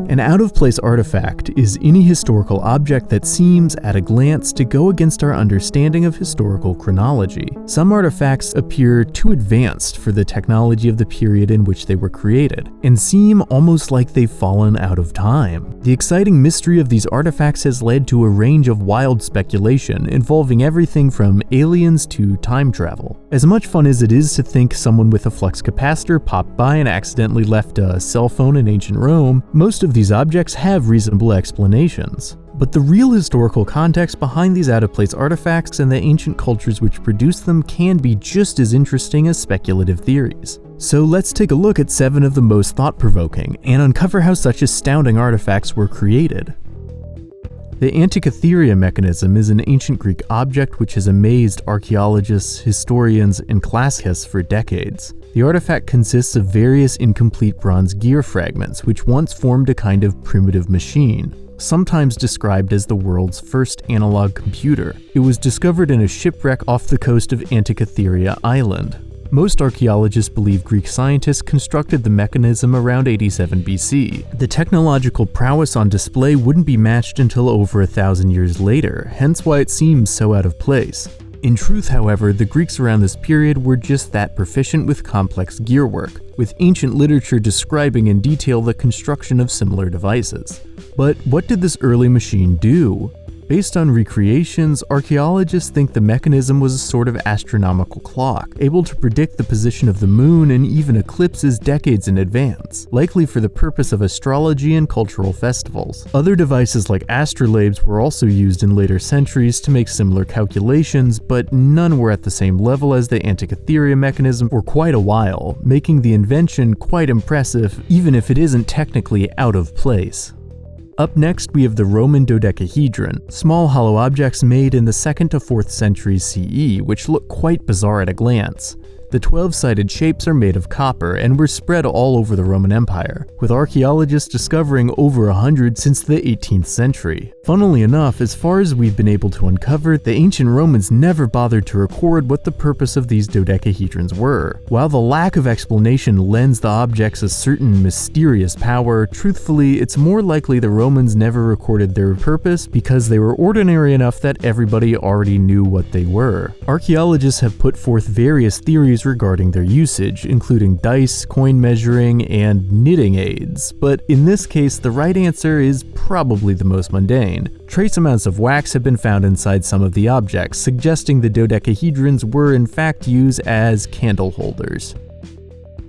An out-of-place artifact is any historical object that seems, at a glance, to go against our understanding of historical chronology. Some artifacts appear too advanced for the technology of the period in which they were created, and seem almost like they've fallen out of time. The exciting mystery of these artifacts has led to a range of wild speculation involving everything from aliens to time travel. As much fun as it is to think someone with a flux capacitor popped by and accidentally left a cell phone in ancient Rome, most of these objects have reasonable explanations. But the real historical context behind these out-of-place artifacts and the ancient cultures which produced them can be just as interesting as speculative theories. So let's take a look at 7 of the most thought-provoking and uncover how such astounding artifacts were created. The Antikythera Mechanism is an ancient Greek object which has amazed archaeologists, historians, and classicists for decades. The artifact consists of various incomplete bronze gear fragments which once formed a kind of primitive machine, sometimes described as the world's first analog computer. It was discovered in a shipwreck off the coast of Antikythera Island. Most archaeologists believe Greek scientists constructed the mechanism around 87 BC. The technological prowess on display wouldn't be matched until over 1,000 years later, hence why it seems so out of place. In truth, however, the Greeks around this period were just that proficient with complex gearwork, with ancient literature describing in detail the construction of similar devices. But what did this early machine do? Based on recreations, archaeologists think the mechanism was a sort of astronomical clock, able to predict the position of the moon and even eclipses decades in advance, likely for the purpose of astrology and cultural festivals. Other devices like astrolabes were also used in later centuries to make similar calculations, but none were at the same level as the Antikythera mechanism for quite a while, making the invention quite impressive even if it isn't technically out of place. Up next, we have the Roman Dodecahedron, small hollow objects made in the 2nd to 4th centuries CE, which look quite bizarre at a glance. The 12-sided shapes are made of copper and were spread all over the Roman Empire, with archaeologists discovering over 100 since the 18th century. Funnily enough, as far as we've been able to uncover, the ancient Romans never bothered to record what the purpose of these dodecahedrons were. While the lack of explanation lends the objects a certain mysterious power, truthfully, it's more likely the Romans never recorded their purpose because they were ordinary enough that everybody already knew what they were. Archaeologists have put forth various theories regarding their usage, including dice, coin measuring, and knitting aids, but in this case the right answer is probably the most mundane. Trace amounts of wax have been found inside some of the objects, suggesting the dodecahedrons were in fact used as candle holders.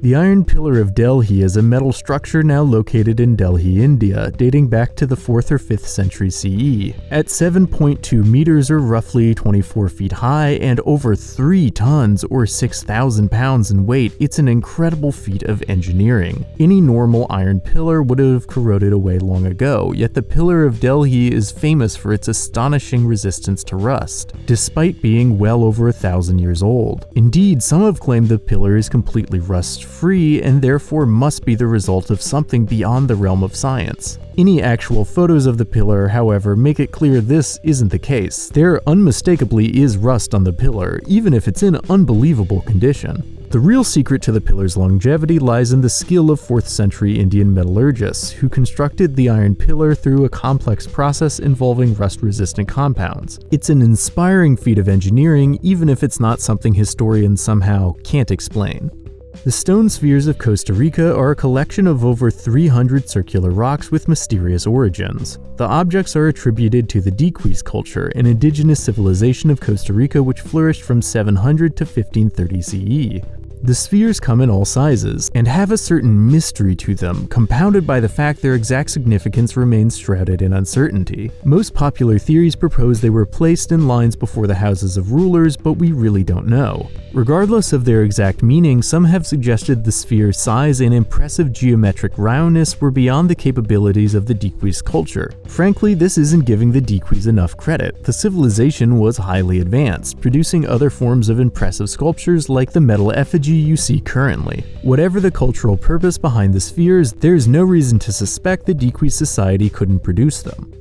The Iron Pillar of Delhi is a metal structure now located in Delhi, India, dating back to the 4th or 5th century CE. At 7.2 meters or roughly 24 feet high and over 3 tons or 6,000 pounds in weight, it's an incredible feat of engineering. Any normal iron pillar would have corroded away long ago, yet the Pillar of Delhi is famous for its astonishing resistance to rust, despite being well over 1,000 years old. Indeed, some have claimed the pillar is completely rust-free and therefore must be the result of something beyond the realm of science. Any actual photos of the pillar, however, make it clear this isn't the case. There unmistakably is rust on the pillar, even if it's in unbelievable condition. The real secret to the pillar's longevity lies in the skill of 4th century Indian metallurgists, who constructed the iron pillar through a complex process involving rust-resistant compounds. It's an inspiring feat of engineering, even if it's not something historians somehow can't explain. The stone spheres of Costa Rica are a collection of over 300 circular rocks with mysterious origins. The objects are attributed to the Dogū culture, an indigenous civilization of Costa Rica which flourished from 700 to 1530 CE. The spheres come in all sizes, and have a certain mystery to them, compounded by the fact their exact significance remains shrouded in uncertainty. Most popular theories propose they were placed in lines before the houses of rulers, but we really don't know. Regardless of their exact meaning, some have suggested the sphere's size and impressive geometric roundness were beyond the capabilities of the Dogū culture. Frankly, this isn't giving the Dogū enough credit. The civilization was highly advanced, producing other forms of impressive sculptures like the metal effigy you see currently. Whatever the cultural purpose behind the spheres, there's no reason to suspect the Dogū society couldn't produce them.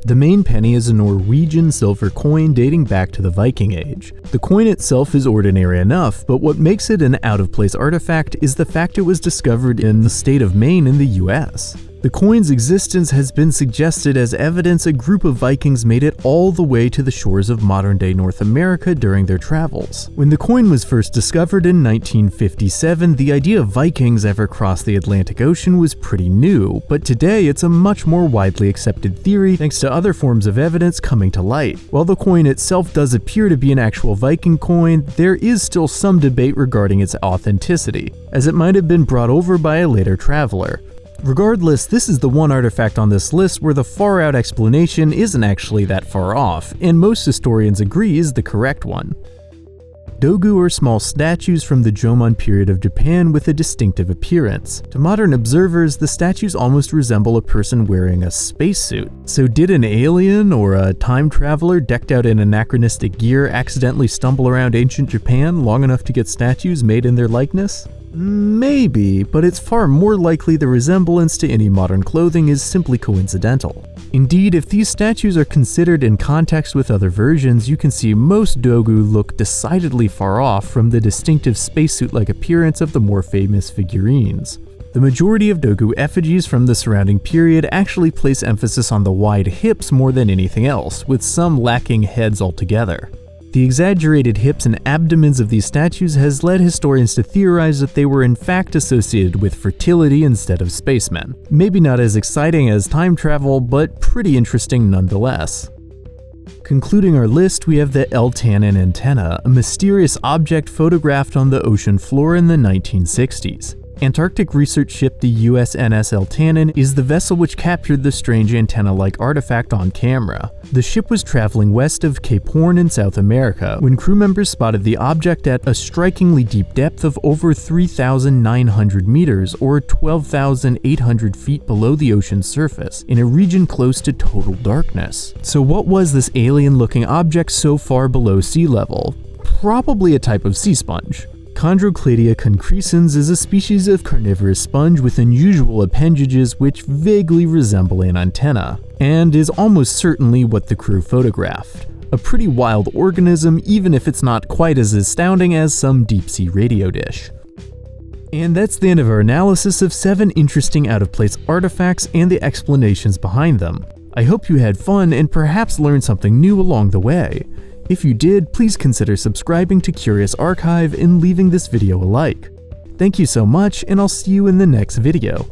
The Maine Penny is a Norwegian silver coin dating back to the Viking Age. The coin itself is ordinary enough, but what makes it an out-of-place artifact is the fact it was discovered in the state of Maine in the US. The coin's existence has been suggested as evidence a group of Vikings made it all the way to the shores of modern-day North America during their travels. When the coin was first discovered in 1957, the idea of Vikings ever crossed the Atlantic Ocean was pretty new, but today it's a much more widely accepted theory thanks to other forms of evidence coming to light. While the coin itself does appear to be an actual Viking coin, there is still some debate regarding its authenticity, as it might have been brought over by a later traveler. Regardless, this is the one artifact on this list where the far-out explanation isn't actually that far off, and most historians agree is the correct one. Dogū are small statues from the Jomon period of Japan with a distinctive appearance. To modern observers, the statues almost resemble a person wearing a spacesuit. So did an alien or a time traveler decked out in anachronistic gear accidentally stumble around ancient Japan long enough to get statues made in their likeness? Maybe, but it's far more likely the resemblance to any modern clothing is simply coincidental. Indeed, if these statues are considered in context with other versions, you can see most Dogū look decidedly far off from the distinctive spacesuit-like appearance of the more famous figurines. The majority of Dogū effigies from the surrounding period actually place emphasis on the wide hips more than anything else, with some lacking heads altogether. The exaggerated hips and abdomens of these statues has led historians to theorize that they were in fact associated with fertility instead of spacemen. Maybe not as exciting as time travel, but pretty interesting nonetheless. Concluding our list, we have the Eltanin Antenna, a mysterious object photographed on the ocean floor in the 1960s. Antarctic research ship the USNS Eltanin is the vessel which captured the strange antenna-like artifact on camera. The ship was traveling west of Cape Horn in South America when crew members spotted the object at a strikingly deep depth of over 3,900 meters or 12,800 feet below the ocean's surface, in a region close to total darkness. So what was this alien-looking object so far below sea level? Probably a type of sea sponge. Chondrocladia concrescens is a species of carnivorous sponge with unusual appendages which vaguely resemble an antenna, and is almost certainly what the crew photographed. A pretty wild organism, even if it's not quite as astounding as some deep-sea radio dish. And that's the end of our analysis of 7 interesting out-of-place artifacts and the explanations behind them. I hope you had fun and perhaps learned something new along the way. If you did, please consider subscribing to Curious Archive and leaving this video a like. Thank you so much, and I'll see you in the next video.